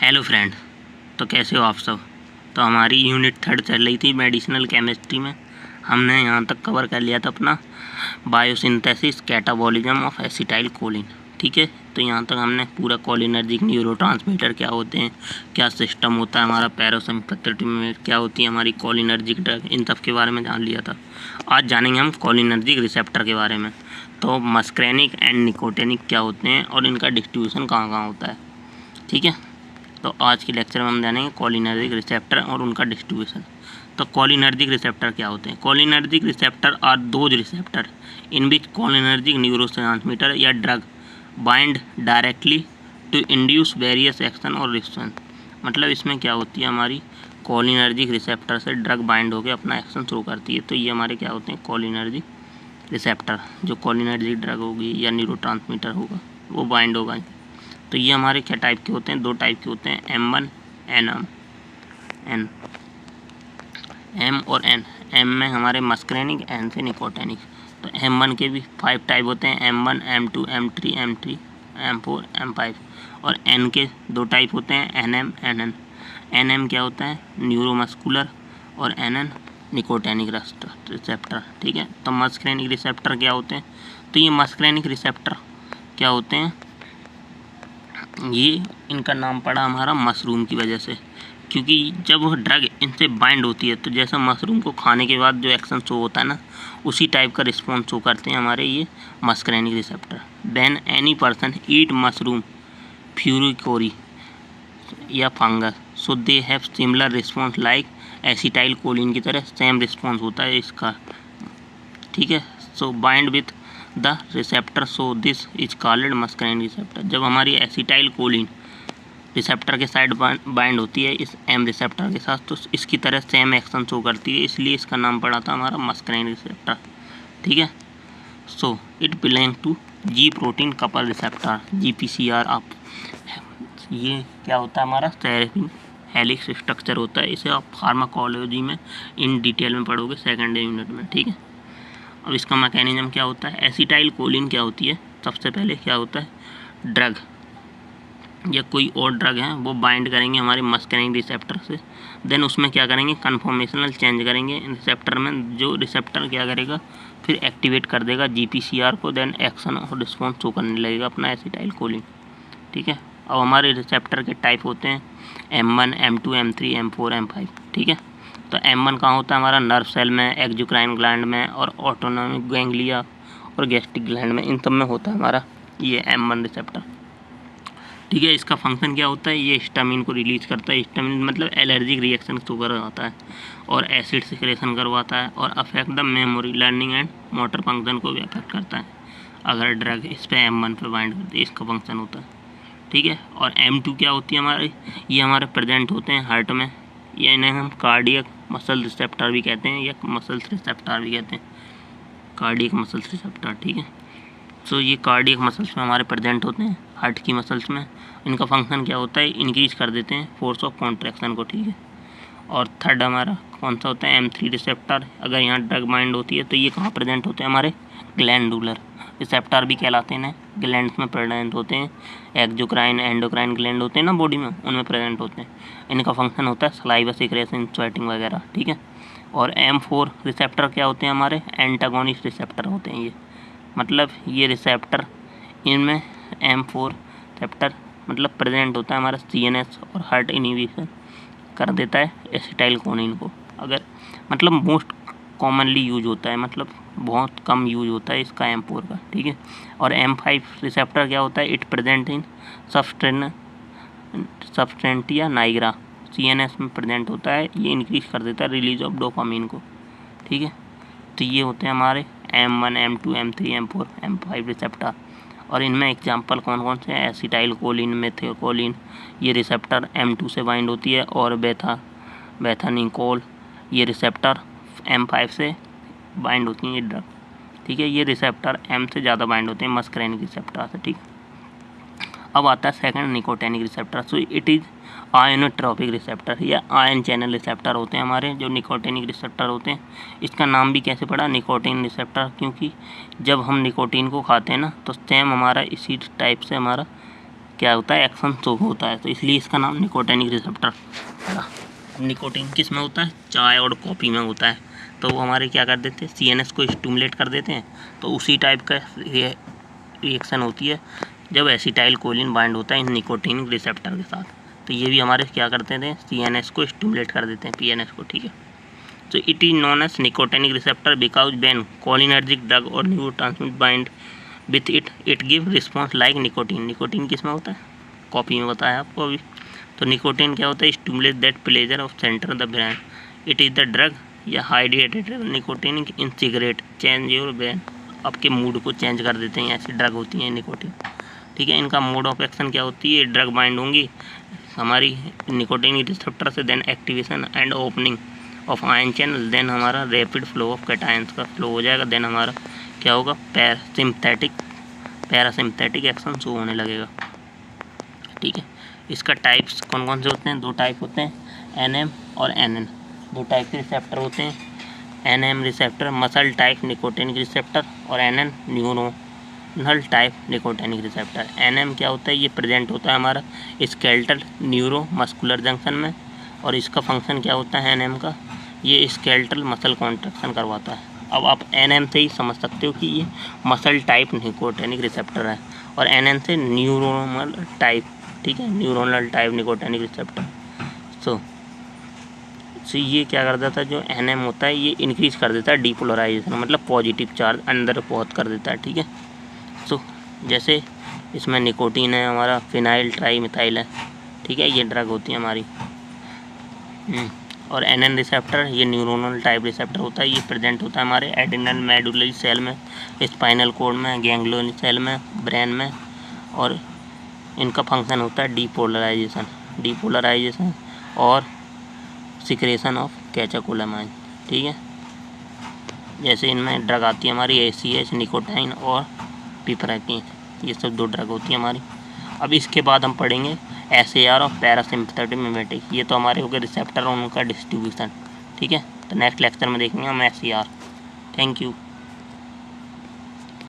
Hello friend. तो कैसे हो आप सब। तो हमारी यूनिट 3 चल रही थी मेडिसिनल केमिस्ट्री में। हमने यहाँ तक कवर कर लिया था अपना biosynthesis catabolism of acetyl choline. ठीक है, तो यहाँ तक हमने पूरा कोलिनर्जिक न्यूरोट्रांसमीटर क्या होते हैं, क्या सिस्टम होता है हमारा, पैरासिम्पैथेटिक में क्या होती है हमारी कोलिनर्जिक ड्रग, इन सब के बारे में जान लिया था। आज जानेंगे हम कोलिनर्जिक रिसेप्टर के बारे में। तो मस्क्रेनिक एंड निकोटिनिक क्या होते हैं और इनका डिस्ट्रीब्यूशन कहाँ कहाँ होता है। ठीक है, तो आज के लेक्चर में हम जानेंगे कोलिनर्जिक रिसेप्टर और उनका डिस्ट्रीब्यूशन। तो कोलिनर्जिक रिसेप्टर क्या होते हैं। Cholinergic receptor are those receptor in which cholinergic neurotransmitter या drug bind directly to induce various action और रिस्पॉन्स। मतलब इसमें क्या होती है, हमारी कोलिनर्जिक रिसेप्टर से ड्रग बाइंड होकर अपना एक्शन शुरू करती है। तो ये हमारे क्या होते हैं, कोलिनर्जिक रिसेप्टर। जो कोलिनर्जिक ड्रग होगी या न्यूरोट्रांसमीटर होगा वो बाइंड होगा। तो ये हमारे क्या टाइप के होते हैं, दो टाइप के होते हैं, M1 M और N। M में हमारे मस्क्रेनिक, N से निकोटिनिक। तो M1 के भी 5 टाइप होते हैं, M1 M2 M3 M3 M4 M5। और N के 2 टाइप होते हैं, NM NN। NM क्या होता है, न्यूरोमस्कुलर, और NN निकोटिनिक रिसेप्टर। ठीक है, तो मस्क्रेनिक रिसेप्टर क्या होते हैं। तो ये मस्क्रेनिक रिसेप्टर क्या होते हैं, ये इनका नाम पड़ा हमारा मशरूम की वजह से, क्योंकि जब वह ड्रग इनसे बाइंड होती है तो जैसा मशरूम को खाने के बाद जो एक्शन शो होता है ना, उसी टाइप का रिस्पॉन्स शो करते हैं हमारे ये muscarinic receptor. When any person eat mushroom फ्यूरिकोरी या fungus, so they have similar response like acetylcholine की तरह सेम रिस्पॉन्स होता है इसका। ठीक है, so bind with the receptor, so this is called muscarinic receptor. जब हमारी एसिटाइल कोलिन रिसेप्टर के साइड बाइंड होती है इस एम रिसेप्टर के साथ, तो इसकी तरह सेम एक्शन शो करती है, इसलिए इसका नाम पड़ा था हमारा मस्क्रेनिक रिसेप्टर। ठीक है, so it belong to G protein couple receptor, GPCR। आप ये क्या होता है, हमारा सेरेपिन हेलिक्स स्ट्रक्चर होता है। इसे आप फार्माकोलॉजी में इन डिटेल में पढ़ोगे सेकेंड यूनिट में। ठीक है, अब इसका मैकेनिज्म क्या होता है। एसिटाइल कोलिन क्या होती है, सबसे पहले क्या होता है, ड्रग या कोई और ड्रग है वो बाइंड करेंगे हमारे मस्क्रेनिक रिसेप्टर से, देन उसमें क्या करेंगे, कन्फॉर्मेशनल चेंज करेंगे रिसेप्टर में। जो रिसेप्टर क्या करेगा, फिर एक्टिवेट कर देगा GPCR को, देन एक्शन और रिस्पॉन्स शो करने लगेगा अपना एसिटाइल कोलिन। ठीक है, अब हमारे रिसेप्टर के टाइप होते हैं M1 M2 M3 M4 M5। ठीक है, तो M1 कहाँ होता है, हमारा नर्व सेल में, एक्सोक्राइन ग्लैंड में, और ऑटोनोमिक गैंग्लिया और गैस्ट्रिक ग्लैंड में, इन सब में होता है हमारा ये M1 रिसेप्टर। ठीक है, इसका फंक्शन क्या होता है, ये हिस्टामिन को रिलीज करता है। हिस्टामिन मतलब एलर्जिक रिएक्शन शो करवाता है और एसिड सिक्रेशन करवाता है, और affect the memory, learning and motor function को भी अफेक्ट करता है अगर ड्रग इस पर M1 पे बाइंड करती है, इसका फंक्शन होता है। ठीक है, और M2 क्या होती है हमारे, ये हमारे प्रेजेंट होते हैं हार्ट में, या इन्हें हम कार्डियक मसल रिसेप्टर भी कहते हैं या मसल्स रिसेप्टर भी कहते हैं, कार्डियक मसल्स रिसेप्टर। ठीक है, सो ये कार्डियक मसल्स में हमारे प्रेजेंट होते हैं, हार्ट की मसल्स में। इनका फंक्शन क्या होता है, इंक्रीज कर देते हैं फोर्स ऑफ कॉन्ट्रैक्शन को। ठीक है, और थर्ड हमारा कौन सा होता है, M3 रिसेप्टर। अगर यहाँ ड्रग बाइंड होती है तो ये कहाँ प्रेजेंट होते हैं, हमारे ग्लैंडुलर रिसेप्टर भी कहलाते हैं, ग्लैंड्स में प्रेजेंट होते हैं। एक्सोक्राइन एंडोक्राइन ग्लैंड होते हैं ना बॉडी में, उनमें प्रेजेंट होते हैं। इनका फंक्शन होता है सलाइवा सिक्रेशन, स्वेटिंग वगैरह। ठीक है, और M4 रिसेप्टर क्या होते हैं, हमारे एंटागोनिस्ट रिसेप्टर होते हैं ये। मतलब ये रिसेप्टर, इनमें M4 रिसेप्टर मतलब प्रेजेंट होता है हमारा CNS और हार्ट इनहिबिशन कर देता है एसिटाइल कोलिन को। अगर मतलब मोस्ट कॉमनली यूज होता है, मतलब बहुत कम यूज होता है इसका M4 का। ठीक है, और M5 रिसेप्टर क्या होता है, it present in substantia nigra, CNS में प्रेजेंट होता है। ये इंक्रीज कर देता है रिलीज ऑफ डोपामिन को। ठीक है, तो ये होते हैं हमारे M1 M2 M3 M4 M5 receptor. और इनमें एग्जांपल कौन कौन से हैं, एसिटाइल कोलिन, मेथियोकोलिन, ये रिसेप्टर M2 से बाइंड होती है, और बेथानिकोल, ये रिसेप्टर M5 से बाइंड होती हैं ये ड्रग। ठीक है, ये रिसेप्टर M से ज़्यादा बाइंड होते हैं मस्क्रेनिक रिसेप्टर से। ठीक, अब आता है second nicotinic receptor. So it is ionotropic receptor या आयन चैनल रिसेप्टर होते हैं हमारे जो निकोटिनिक रिसेप्टर होते हैं। इसका नाम भी कैसे पड़ा, निकोटिन रिसेप्टर, क्योंकि जब हम निकोटीन को खाते हैं ना तो सेम हमारा इसी टाइप से हमारा क्या होता है, एक्शन शो होता है, तो इसलिए इसका नाम निकोटिनिक रिसेप्टर पड़ा। निकोटीन किस में होता है, चाय और कॉफ़ी में होता है, तो वो हमारे क्या कर देते हैं, CNS को स्टिमुलेट कर देते हैं। तो उसी टाइप का रिएक्शन होती है जब एसिटाइल कोलिन बाइंड होता है इन निकोटिनिक रिसेप्टर के साथ, तो ये भी हमारे क्या करते थे, CNS को स्टिमुलेट कर देते हैं, PNS को, ठीक है। तो it is known as nicotinic receptor because when cholinergic drug और neurotransmitter bind with it give response like nicotine. Nicotine किस में होता है, कॉफ़ी में बताया आपको अभी। तो निकोटीन क्या होता है, stimulate that pleasure of center the brain. It is the drug या hydrated nicotine in cigarette change your brain. आपके मूड को चेंज कर देते हैं, ऐसी ड्रग होती है निकोटीन, ठीक है। इनका मोड ऑफ एक्शन क्या होती है, ड्रग बाइंड होंगी हमारी निकोटीन रिसेप्टर से, then activation and opening of ion channel, then हमारा रैपिड फ्लो ऑफ कैटायंस का फ्लो हो जाएगा, देन हमारा क्या होगा, पैरासिम्पथेटिक एक्शन शो होने लगेगा, ठीक है। इसका टाइप्स कौन कौन से होते हैं, 2 टाइप होते हैं, NM और NN। 2 टाइप के रिसेप्टर होते हैं, NM receptor muscle type nicotinic receptor और NN neuronal type nicotinic receptor. NM क्या होता है, ये प्रेजेंट होता है हमारा स्केलेटल न्यूरो मस्कुलर जंक्शन में, और इसका फंक्शन क्या होता है NM का, ये स्केलेटल मसल कॉन्ट्रैक्शन करवाता है। अब आप NM से ही समझ सकते हो कि ये मसल टाइप निकोटिनिक रिसेप्टर है, और NN से न्यूरोनल टाइप, ठीक है, न्यूरोनल टाइप निकोटिनिक रिसेप्टर। सो ये क्या कर देता है, जो NM होता है ये इंक्रीज कर देता है डीपोलराइजेशन, मतलब पॉजिटिव चार्ज अंदर बहुत कर देता है, ठीक है। सो जैसे इसमें निकोटीन है हमारा, फिनाइल ट्राईमिथाइल है, ठीक है, ये ड्रग होती है हमारी। और NN रिसेप्टर ये न्यूरोनल टाइप रिसेप्टर होता है, ये प्रेजेंट होता है हमारे एड्रेनल मेडुलरी सेल में, स्पाइनल कॉर्ड में, गैंग्लियन सेल में, ब्रेन में, और इनका फंक्शन होता है डीपोलराइजेशन और सिक्रेशन ऑफ कैटेकोलामाइन, ठीक है। जैसे इनमें ड्रग आती है हमारी ACH, निकोटाइन और पिपराकिन, ये सब 2 ड्रग होती है हमारी। अब इसके बाद हम पढ़ेंगे SAR और पैरासिम्पथेटिक मिमेटिक, ये तो हमारे हो गए रिसेप्टर और उनका डिस्ट्रीब्यूशन, ठीक है। तो नेक्स्ट लेक्चर में देखेंगे हम SAR। Thank you.